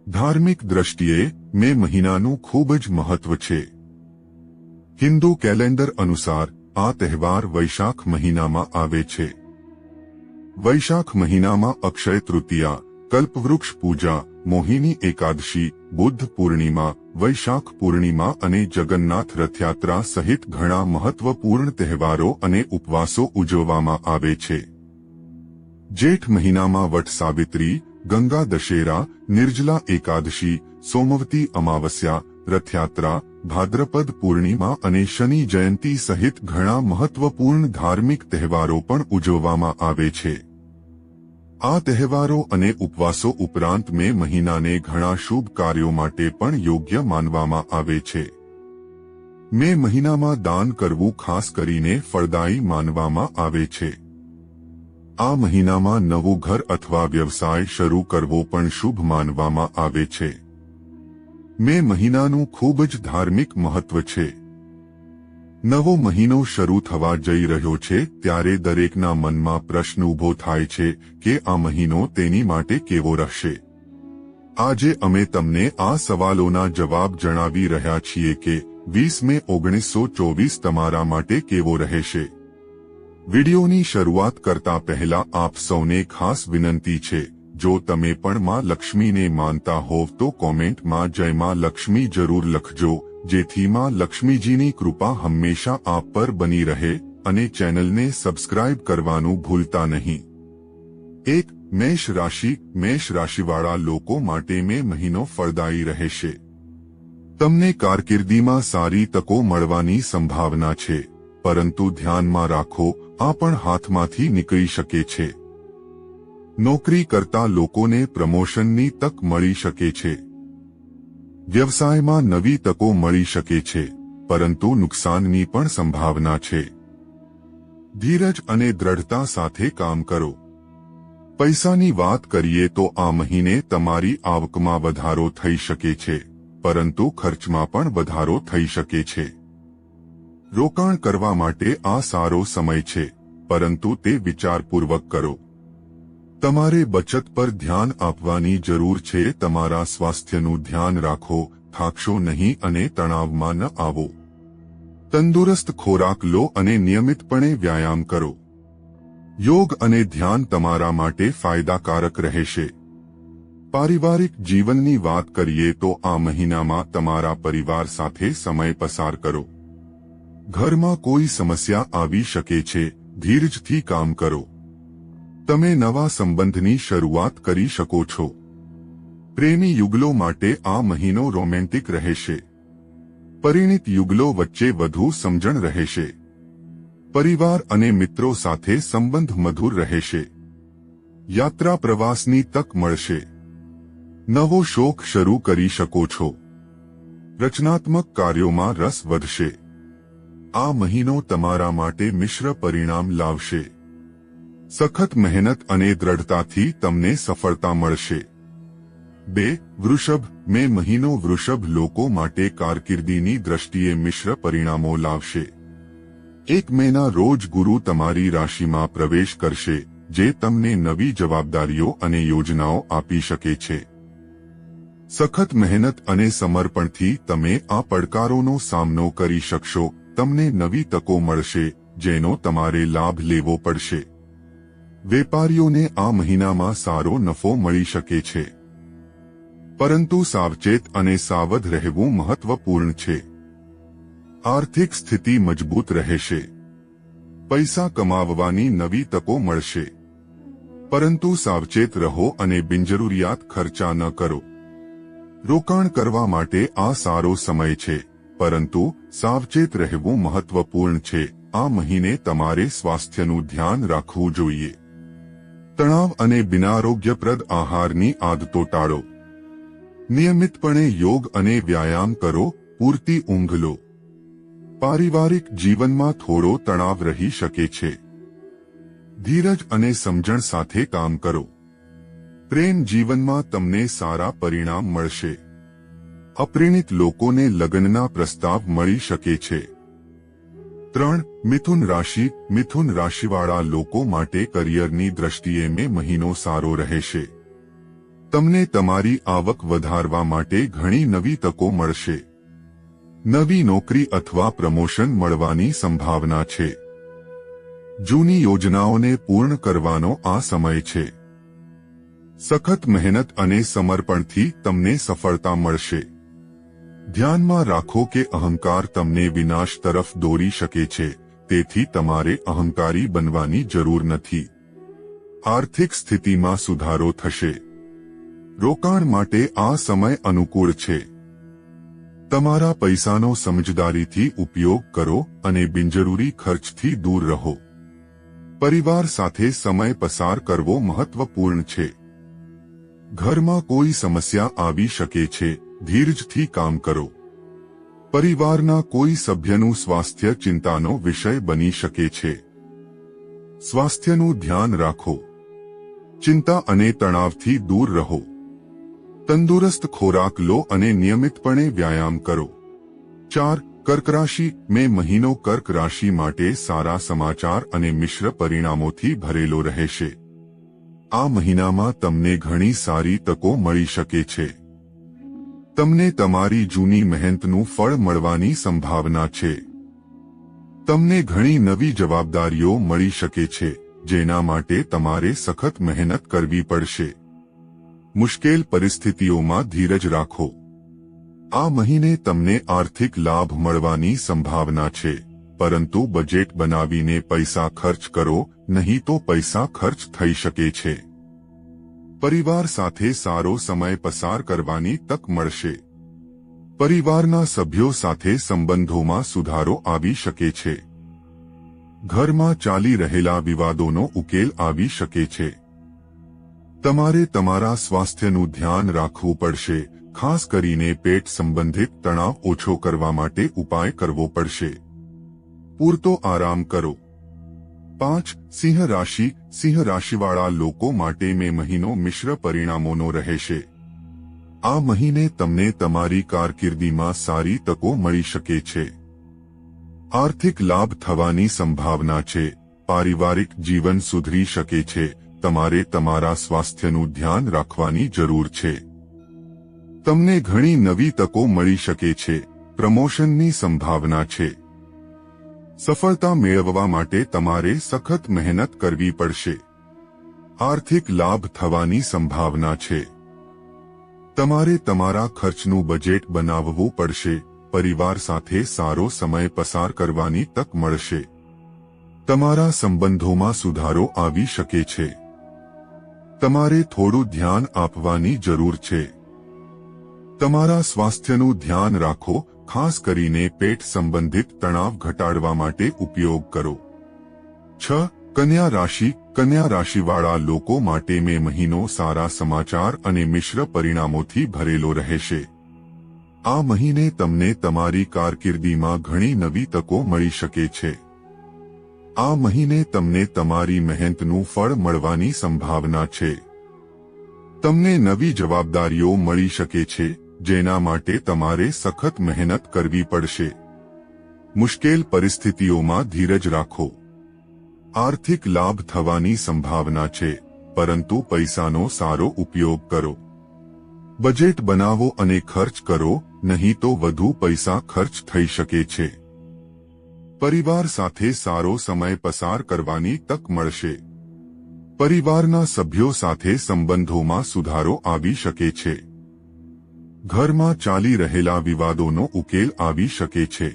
ધાર્મિક દ્રષ્ટિએ મે મહિનાનું ખૂબ જ મહત્વ છે. હિન્દુ કેલેન્ડર અનુસાર આ તહેવાર વૈશાખ મહિનામાં આવે છે. વૈશાખ મહિનામાં અક્ષય તૃતીયા, કલ્પવૃક્ષ પૂજા, મોહિની એકાદશી, બુદ્ધ પૂર્ણિમા, વૈશાખ પૂર્ણિમા અને જગન્નાથ રથયાત્રા સહિત ઘણા મહત્વપૂર્ણ તહેવારો અને ઉપવાસો ઉજવવામાં આવે છે. જેઠ મહિનામાં વટ સાવિત્રી, ગંગા દશેરા, નિર્જલા એકાદશી, સોમવતી અમાવસ્યા, રથયાત્રા, ભાદ્રપદ પૂર્ણિમા અને શનિ જયંતી સહિત ઘણા મહત્વપૂર્ણ ધાર્મિક તહેવારો પણ ઉજવવામાં આવે છે. આ તહેવારો અને ઉપવાસો ઉપરાંત મે મહિનાને ઘણા શુભ કાર્યો માટે પણ યોગ્ય માનવામાં આવે છે. મે મહિનામાં દાન કરવું ખાસ કરીને ફળદાયી માનવામાં આવે છે. આ મહિનામાં નવું ઘર અથવા વ્યવસાય શરૂ કરવો પણ શુભ માનવામાં આવે છે. મે મહિનાનું ખૂબ જ ધાર્મિક મહત્વ છે. નવો મહિનો શરૂ થવા જઈ રહ્યો છે ત્યારે દરેકના મનમાં પ્રશ્ન ઊભો થાય છે કે આ મહિનો તેની માટે કેવો રહેશે. આજે અમે તમને આ સવાલોના જવાબ જણાવી રહ્યા છીએ કે 20 મે 1924 તમારા માટે કેવો રહેશે. વિડિયોની શરૂઆત કરતા પહેલા આપ સૌને ખાસ વિનંતી છે, જો તમે પણ માં લક્ષ્મીને માનતા હોવ તો કોમેન્ટમાં જય માં લક્ષ્મી જરૂર લખજો, જેથી માં લક્ષ્મીજીની કૃપા હંમેશા આપ પર બની રહે અને ચેનલને સબસ્ક્રાઇબ કરવાનું ભૂલતા નહીં. 1. મેષ રાશિ. મેષ રાશિવાળા લોકો માટે મે મહિનો ફળદાયી રહેશે. તમને કારકિર્દીમાં સારી તકો મળવાની સંભાવના છે, પરંતુ ધ્યાનમાં રાખો, આ પણ હાથમાંથી નીકળી શકે છે. નોકરી કરતા લોકોને પ્રમોશનની તક મળી શકે છે. વ્યવસાયમાં નવી તકો મળી શકે છે, પરંતુ નુકસાનની પણ સંભાવના છે. ધીરજ અને દ્રઢતા સાથે કામ કરો. પૈસાની વાત કરીએ તો આ મહિને તમારી આવકમાં વધારો થઈ શકે છે, પરંતુ ખર્ચમાં પણ વધારો થઈ શકે છે. રોકાણ કરવા માટે આ સારો સમય છે, પરંતુ તે વિચારપૂર્વક કરો. તમારે બચત પર ધ્યાન આપવાની જરૂર છે. તમારા સ્વાસ્થ્યનું ધ્યાન રાખો, થાકશો નહીં અને તણાવમાં ન આવો. તંદુરસ્ત ખોરાક લો અને નિયમિતપણે વ્યાયામ કરો. યોગ અને ધ્યાન તમારા માટે ફાયદાકારક રહેશે. પારિવારિક જીવનની વાત કરીએ તો આ મહિનામાં તમારા પરિવાર સાથે સમય પસાર કરો. ઘરમાં કોઈ સમસ્યા આવી શકે છે, ધીરજથી કામ કરો. તમે નવા સંબંધની શરૂઆત કરી શકો છો. પ્રેમી યુગલો માટે આ મહિનો રોમેન્ટિક રહેશે. પરિણીત યુગલો વચ્ચે વધુ સમજણ રહેશે. પરિવાર અને મિત્રો સાથે સંબંધ મધુર રહેશે. યાત્રા પ્રવાસની તક મળશે. નવો શોખ શરૂ કરી શકો છો. રચનાત્મક કાર્યોમાં રસ વધશે. આ મહિનો તમારા માટે મિશ્ર પરિણામ લાવશે. સખત મહેનત અને દ્રઢતાથી તમને સફળતા મળશે. 2. વૃષભ. મે મહિનો વૃષભ લોકો માટે કારકિર્દીની દ્રષ્ટિએ મિશ્ર પરિણામો લાવશે. 1 મેના રોજ ગુરુ તમારી રાશિમાં પ્રવેશ કરશે, જે તમને નવી જવાબદારીઓ અને યોજનાઓ આપી શકે છે. સખત મહેનત અને સમર્પણથી તમે આ પડકારોનો સામનો કરી શકશો. તમને નવી તકો મળશે, જેનો તમારે લાભ લેવો પડશે. વેપારીઓને આ મહિનામાં સારો નફો મળી શકે છે, પરંતુ સાવચેત અને સાવધ રહેવું મહત્વપૂર્ણ છે. આર્થિક સ્થિતિ મજબૂત રહેશે. પૈસા કમાવવાની નવી તકો મળશે, પરંતુ સાવચેત રહો અને બિનજરૂરિયાત ખર્ચા ન કરો. રોકાણ કરવા માટે આ સારો સમય છે, પરંતુ સાવચેત રહેવું મહત્વપૂર્ણ છે. આ મહિને તમારે સ્વાસ્થ્યનું ધ્યાન રાખવું જોઈએ. તણાવ અને બિનઆરોગ્યપ્રદ આહારની આદતો ટાળો. નિયમિતપણે યોગ અને વ્યાયામ કરો. પૂરતી ઊંઘ લો. પારિવારિક જીવનમાં થોડો તણાવ રહી શકે છે. ધીરજ અને સમજણ સાથે કામ કરો. પ્રેમ જીવનમાં તમને સારા પરિણામ મળશે. અપરિણીત લોકોને લગ્નના પ્રસ્તાવ મળી શકે છે. 3. મિથુન રાશિ. મિથુન રાશિવાળા લોકો માટે કરિયરની દ્રષ્ટિએ મે મહિનો સારો રહેશે. તમને તમારી આવક વધારવા માટે ઘણી નવી તકો મળશે. નવી નોકરી અથવા પ્રમોશન મળવાની સંભાવના છે. જૂની યોજનાઓને પૂર્ણ કરવાનો આ સમય છે. સખત મહેનત અને સમર્પણથી તમને સફળતા મળશે. ધ્યાનમાં રાખો કે અહંકાર તમને વિનાશ તરફ દોરી શકે છે, તેથી તમારે અહંકારી બનવાની જરૂર નથી. આર્થિક સ્થિતિમાં સુધારો થશે. રોકાણ માટે આ સમય અનુકૂળ છે. તમારા પૈસાનો સમજદારીથી ઉપયોગ કરો અને બિનજરૂરી ખર્ચથી દૂર રહો. પરિવાર સાથે સમય પસાર કરવો મહત્વપૂર્ણ છે. ઘરમાં કોઈ સમસ્યા આવી શકે છે, ધીરજથી કામ કરો. પરિવારના કોઈ સભ્યનું સ્વાસ્થ્ય ચિંતાનો વિષય બની શકે છે. સ્વાસ્થ્યનું ધ્યાન રાખો. ચિંતા અને તણાવથી દૂર રહો. તંદુરસ્ત ખોરાક લો અને નિયમિતપણે વ્યાયામ કરો. 4. કર્ક રાશિ. મે મહિનો કર્ક રાશિ માટે સારા સમાચાર અને મિશ્ર પરિણામોથી ભરેલો રહેશે. આ મહિનામાં તમને ઘણી સારી તકો મળી શકે છે. તમને તમારી જૂની મહેનતનું ફળ મળવાની સંભાવના છે. તમને ઘણી નવી જવાબદારીઓ મળી શકે છે, જેના માટે તમારે સખત મહેનત કરવી પડશે. મુશ્કેલ પરિસ્થિતિઓમાં ધીરજ રાખો. આ મહિને તમને આર્થિક લાભ મળવાની સંભાવના છે, પરંતુ બજેટ બનાવીને પૈસા ખર્ચ કરો, નહીં તો પૈસા ખર્ચ થઈ શકે છે. પરિવાર સાથે સારો સમય પસાર કરવાની તક મળશે. પરિવારના સભ્યો સાથે સંબંધોમાં સુધારો આવી શકે છે. ઘરમાં ચાલી રહેલા વિવાદોનો ઉકેલ આવી શકે છે. તમારે તમારા સ્વાસ્થ્યનું ધ્યાન રાખવું પડશે, ખાસ કરીને પેટ સંબંધિત તણાવ ઓછો કરવા માટે ઉપાય કરવો પડશે. પૂરતો આરામ કરો. 5. સિંહ રાશિ. સિંહ રાશિવાળા લોકો માટે મે મહિનો મિશ્ર પરિણામોનો રહેશે. આ મહિને તમને તમારી કારકિર્દીમાં સારી તકો મળી શકે છે. આર્થિક લાભ થવાની સંભાવના છે. પારિવારિક જીવન સુધરી શકે છે. તમારે તમારા સ્વાસ્થ્યનું ધ્યાન રાખવાની જરૂર છે. તમને ઘણી નવી તકો મળી શકે છે. પ્રમોશનની સંભાવના છે. સફળતા મેળવવા માટે તમારે સખત મહેનત કરવી પડશે. આર્થિક લાભ થવાની સંભાવના છે. તમારે તમારા ખર્ચનું બજેટ બનાવવું પડશે. પરિવાર સાથે સારો સમય પસાર કરવાની તક મળશે. તમારા સંબંધોમાં સુધારો આવી શકે છે. તમારે થોડું ધ્યાન આપવાની જરૂર છે. તમારા સ્વાસ્થ્યનું ધ્યાન રાખો, ખાસ કરીને પેટ સંબંધિત તણાવ ઘટાડવા માટે ઉપયોગ કરો. 6. કન્યા રાશિ. કન્યા રાશિવાળા લોકો માટે મે મહિનો સારા સમાચાર અને મિશ્ર પરિણામોથી ભરેલો રહેશે. આ મહિને તમને તમારી કારકિર્દીમાં ઘણી નવી તકો મળી શકે છે. આ મહિને તમને તમારી મહેનતનું ફળ મળવાની સંભાવના છે. તમને નવી જવાબદારીઓ મળી શકે છે, જેના માટે તમારે સખત મહેનત કરવી પડશે. મુશ્કેલ પરિસ્થિતિઓમાં ધીરજ રાખો. આર્થિક લાભ થવાની સંભાવના છે, પરંતુ પૈસાનો સારો ઉપયોગ કરો. બજેટ બનાવો અને ખર્ચ કરો, નહીં તો વધુ પૈસા ખર્ચ થઈ શકે છે. પરિવાર સાથે સારો સમય પસાર કરવાની તક મળશે. પરિવારના સભ્યો સાથે સંબંધોમાં સુધારો આવી શકે છે. ઘરમાં ચાલી રહેલા વિવાદોનો ઉકેલ આવી શકે છે.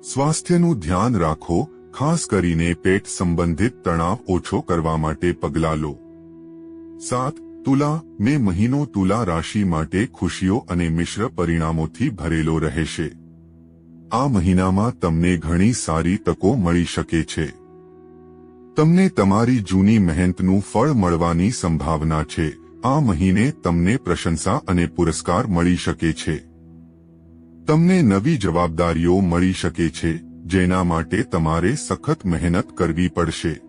સ્વાસ્થ્યનું ધ્યાન રાખો, ખાસ કરીને પેટ સંબંધિત તણાવ ઓછો કરવા માટે પગલાં લો. 7. તુલા. મે મહિનો તુલા રાશિ માટે ખુશીઓ અને મિશ્ર પરિણામોથી ભરેલો રહેશે. આ મહિનામાં તમને ઘણી સારી તકો મળી શકે છે. તમને તમારી જૂની મહેનતનું ફળ મળવાની સંભાવના છે. આ મહિને તમને પ્રશંસા અને પુરસ્કાર મળી શકે છે. તમને નવી જવાબદારીઓ મળી શકે છે, જેના માટે તમારે સખત મહેનત કરવી પડશે.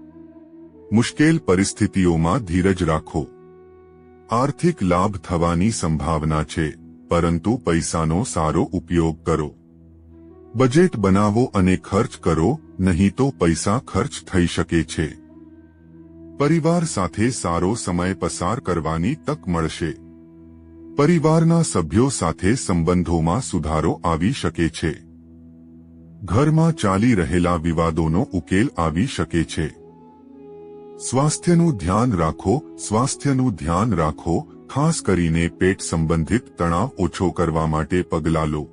મુશ્કેલ પરિસ્થિતિઓમાં ધીરજ રાખો. આર્થિક લાભ થવાની સંભાવના છે, પરંતુ પૈસાનો સારો ઉપયોગ કરો. બજેટ બનાવો અને ખર્ચ કરો, નહીં તો પૈસા ખર્ચ થઈ શકે છે. પરિવાર સાથે સારો સમય પસાર કરવાની તક મળશે. પરિવારના સભ્યો સાથે સંબંધોમાં સુધારો આવી શકે છે. ઘરમાં ચાલી રહેલા વિવાદોનો ઉકેલ આવી શકે છે. સ્વાસ્થ્યનું ધ્યાન રાખો. સ્વાસ્થ્યનું ધ્યાન રાખો. ખાસ કરીને પેટ સંબંધિત તણાવ ઓછો કરવા માટે પગલાં લો.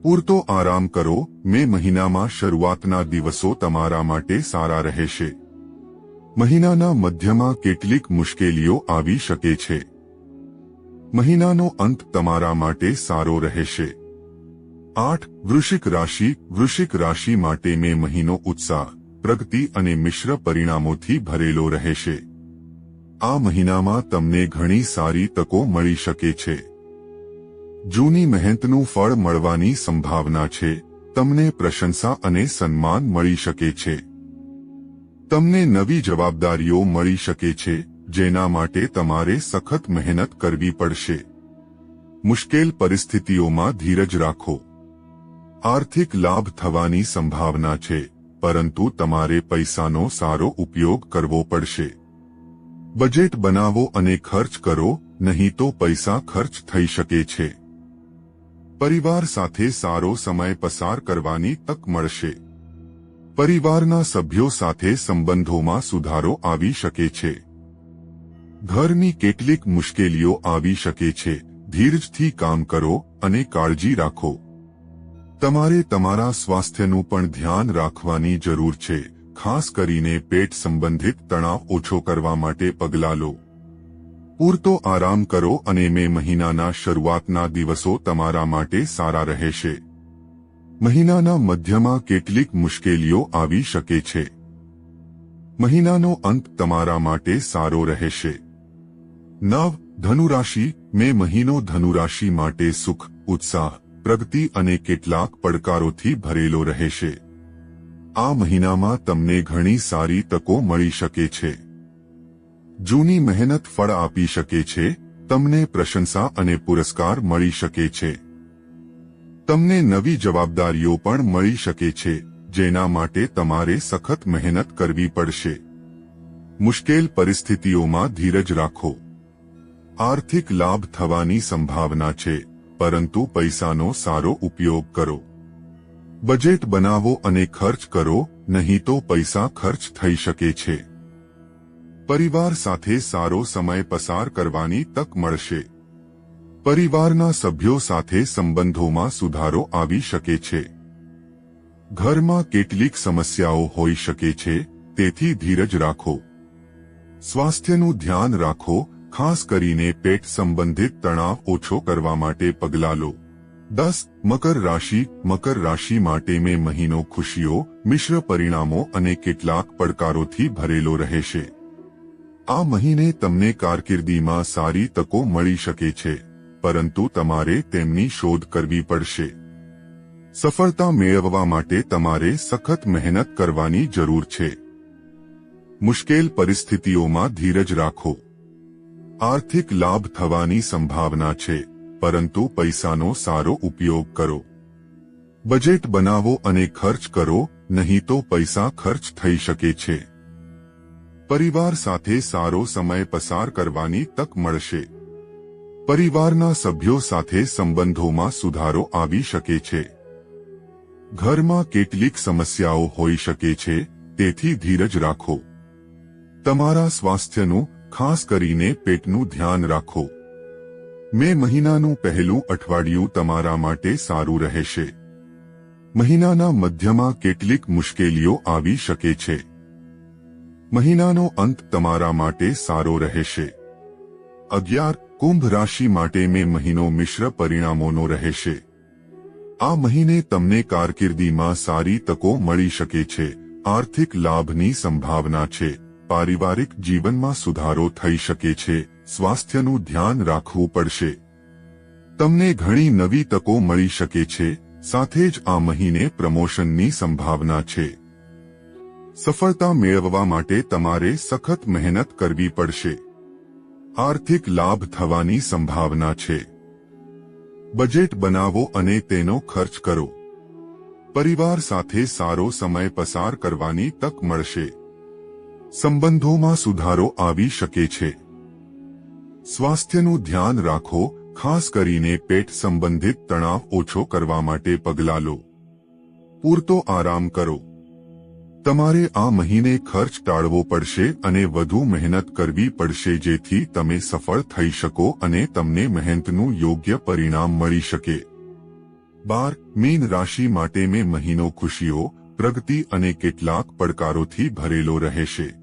પૂરતો આરામ કરો. મે મહિનામાં શરૂઆતના દિવસો તમારા માટે સારા રહેશે. મહિનાના મધ્યમાં કેટલીક મુશ્કેલીઓ આવી શકે છે. મહિનાનો અંત તમારા માટે સારો રહેશે. 8. વૃશ્ચિક રાશિ. વૃશ્ચિક રાશિ માટે મે મહિનો ઉત્સાહ, પ્રગતિ અને મિશ્ર પરિણામોથી ભરેલો રહેશે. આ મહિનામાં તમને ઘણી સારી તકો મળી શકે છે. જૂની મહેનતનું ફળ મળવાની સંભાવના છે. તમને પ્રશંસા અને સન્માન મળી શકે છે. તમને નવી જવાબદારીઓ મળી શકે છે, જેના માટે તમારે સખત મહેનત કરવી પડશે. મુશ્કેલ પરિસ્થિતિઓમાં ધીરજ રાખો. આર્થિક લાભ થવાની સંભાવના છે, પરંતુ તમારે પૈસાનો સારો ઉપયોગ કરવો પડશે. બજેટ બનાવો અને ખર્ચ કરો, નહીં તો પૈસા ખર્ચ થઈ શકે છે. પરિવાર સાથે સારો સમય પસાર કરવાની તક મળશે. પરિવારના સભ્યો સાથે સંબંધોમાં સુધારો આવી શકે છે. ઘરની કેટલીક મુશ્કેલીઓ આવી શકે છે. ધીરજથી કામ કરો અને કાળજી રાખો. તમારે તમારા સ્વાસ્થ્યનું પણ ધ્યાન રાખવાની જરૂર છે. ખાસ કરીને પેટ સંબંધિત તણાવ ઓછો કરવા માટે પગલાં લો. પૂરતો આરામ કરો અને મે મહિનાના શરૂઆતના દિવસો તમારા માટે સારા રહેશે. મહિનાના મધ્યમાં કેટલીક મુશ્કેલીઓ આવી શકે છે. મહિનાનો અંત તમારા માટે સારો રહેશે. 9. ધનુ રાશિ. મે મહિનો ધનુ રાશિ માટે સુખ, ઉત્સાહ, પ્રગતિ અને કેટલાક પડકારોથી ભરેલો રહેશે. આ મહિનામાં તમને ઘણી સારી તકો મળી શકે છે. જૂની મહેનત ફળ આપી શકે છે. તમને પ્રશંસા અને પુરસ્કાર મળી શકે છે. તમને નવી જવાબદારીઓ પણ મળી શકે છે, જેના માટે તમારે સખત મહેનત કરવી પડશે. મુશ્કેલ પરિસ્થિતિઓમાં ધીરજ રાખો. આર્થિક લાભ થવાની સંભાવના છે, પરંતુ પૈસાનો સારો ઉપયોગ કરો. બજેટ બનાવો અને ખર્ચ કરો, નહીં તો પૈસા ખર્ચ થઈ શકે છે. પરિવાર સાથે સારો સમય પસાર કરવાની તક મળશે. પરિવારના સભ્યો સાથે સંબંધોમાં સુધારો આવી શકે છે. ઘરમાં કેટલીક સમસ્યાઓ હોઈ શકે છે, તેથી ધીરજ રાખો. સ્વાસ્થ્યનું ધ્યાન રાખો. ખાસ કરીને પેટ સંબંધિત તણાવ ઓછો કરવા માટે પગલાં લો. 10. મકર રાશિ. મકર રાશિ માટે મે મહિનો ખુશીઓ, મિશ્ર પરિણામો અને કેટલાક પડકારોથી ભરેલો રહેશે. આ મહિને તમને કારકિર્દીમાં સારી તકો મળી શકે છે, પરંતુ તમારે તેમની શોધ કરવી પડશે. સફળતા મેળવવા માટે તમારે સખત મહેનત કરવાની જરૂર છે. મુશ્કેલ પરિસ્થિતિઓમાં ધીરજ રાખો. આર્થિક લાભ થવાની સંભાવના છે, પરંતુ પૈસાનો સારો ઉપયોગ કરો. બજેટ બનાવો અને ખર્ચ કરો, નહીં તો પૈસા ખર્ચ થઈ શકે છે. પરિવાર સાથે સારો સમય પસાર કરવાની તક મળશે. પરિવારના સભ્યો સાથે સંબંધોમાં સુધારો આવી શકે છે. ઘરમાં કેટલીક સમસ્યાઓ હોઈ શકે છે, તેથી ધીરજ રાખો. તમારા સ્વાસ્થ્યનું, ખાસ કરીને પેટનું ધ્યાન રાખો. મે મહિનાનું પહેલું અઠવાડિયું તમારા માટે સારું રહેશે. મહિનાના મધ્યમાં કેટલીક મુશ્કેલીઓ આવી શકે છે. મહિનાનો અંત તમારા માટે સારો રહેશે. 11. કુંભ રાશિ માટે મે મહિનો મિશ્ર પરિણામોનો રહેશે. આ મહિને તમને કારકિર્દીમાં સારી તકો મળી શકે છે. આર્થિક લાભની સંભાવના છે. પારિવારિક જીવનમાં સુધારો થઈ શકે છે. સ્વાસ્થ્યનું ધ્યાન રાખવું પડશે. તમને ઘણી નવી તકો મળી શકે છે. સાથે જ આ મહિને પ્રમોશનની સંભાવના છે. સફળતા મેળવવા માટે તમારે સખત મહેનત કરવી પડશે. આર્થિક લાભ થવાની સંભાવના છે. બજેટ બનાવો અને તેનો ખર્ચ કરો. પરિવાર સાથે સારો સમય પસાર કરવાની તક મળશે. સંબંધોમાં સુધારો આવી શકે છે. સ્વાસ્થ્યનું ધ્યાન રાખો, ખાસ કરીને પેટ સંબંધિત તણાવ ઓછો કરવા માટે પગલાં લો. પૂરતો આરામ કરો. તમારે આ મહિને ખર્ચ ટાળવો પડશે અને વધુ મહેનત કરવી પડશે જેથી તમે સફળ થઈ શકો અને તમને મહેનતનું યોગ્ય પરિણામ મળી શકે. 12 મીન રાશિ માટે મે મહિનો ખુશીઓ, પ્રગતિ અને કેટલાક પડકારોથી ભરેલો રહેશે.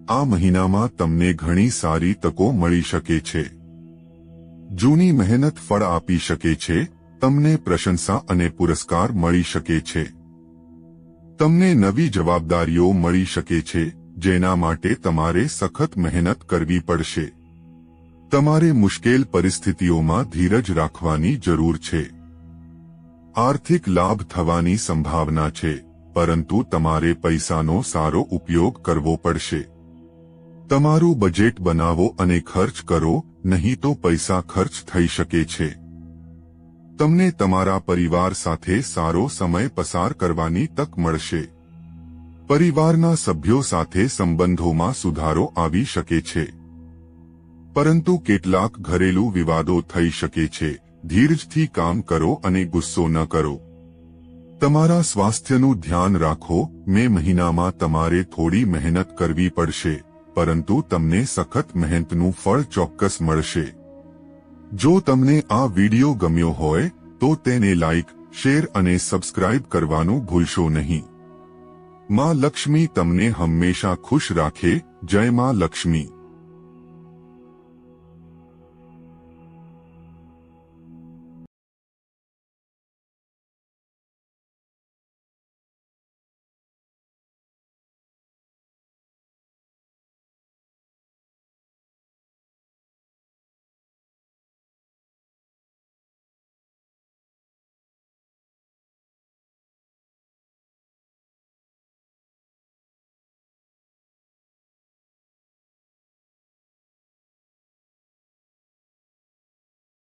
આ મહિનામાં તમને ઘણી સારી તકો મળી શકે છે. જૂની મહેનત ફળ આપી શકે છે. તમને પ્રશંસા અને પુરસ્કાર મળી શકે છે. તમને નવી જવાબદારીઓ મળી શકે છે, જેના માટે તમારે સખત મહેનત કરવી પડશે. તમારે મુશ્કેલ પરિસ્થિતિઓમાં ધીરજ રાખવાની જરૂર છે. આર્થિક લાભ થવાની સંભાવના છે, પરંતુ તમારે પૈસાનો સારો ઉપયોગ કરવો પડશે. તમારું બજેટ બનાવો અને ખર્ચ કરો, નહીં તો પૈસા ખર્ચ થઈ શકે છે. તમને તમારા પરિવાર સાથે સારો સમય પસાર કરવાની તક મળશે. પરિવારના સભ્યો સાથે સંબંધોમાં સુધારો આવી શકે છે. પરંતુ કેટલાક ઘરેલું વિવાદો થઈ શકે છે. ધીરજથી કામ કરો અને ગુસ્સો ન કરો. તમારા સ્વાસ્થ્યનું ધ્યાન રાખો. મે મહિનામાં તમારે થોડી મહેનત કરવી પડશે, પરંતુ તમને સખત મહેનતનું ફળ ચોક્કસ મળશે. જો તમને આ વિડિયો ગમ્યો હોય તો તેને લાઇક, શેર અને સબસ્ક્રાઇબ કરવાનું ભૂલશો નહીં. માં લક્ષ્મી તમને હંમેશા ખુશ રાખે. જય માં લક્ષ્મી.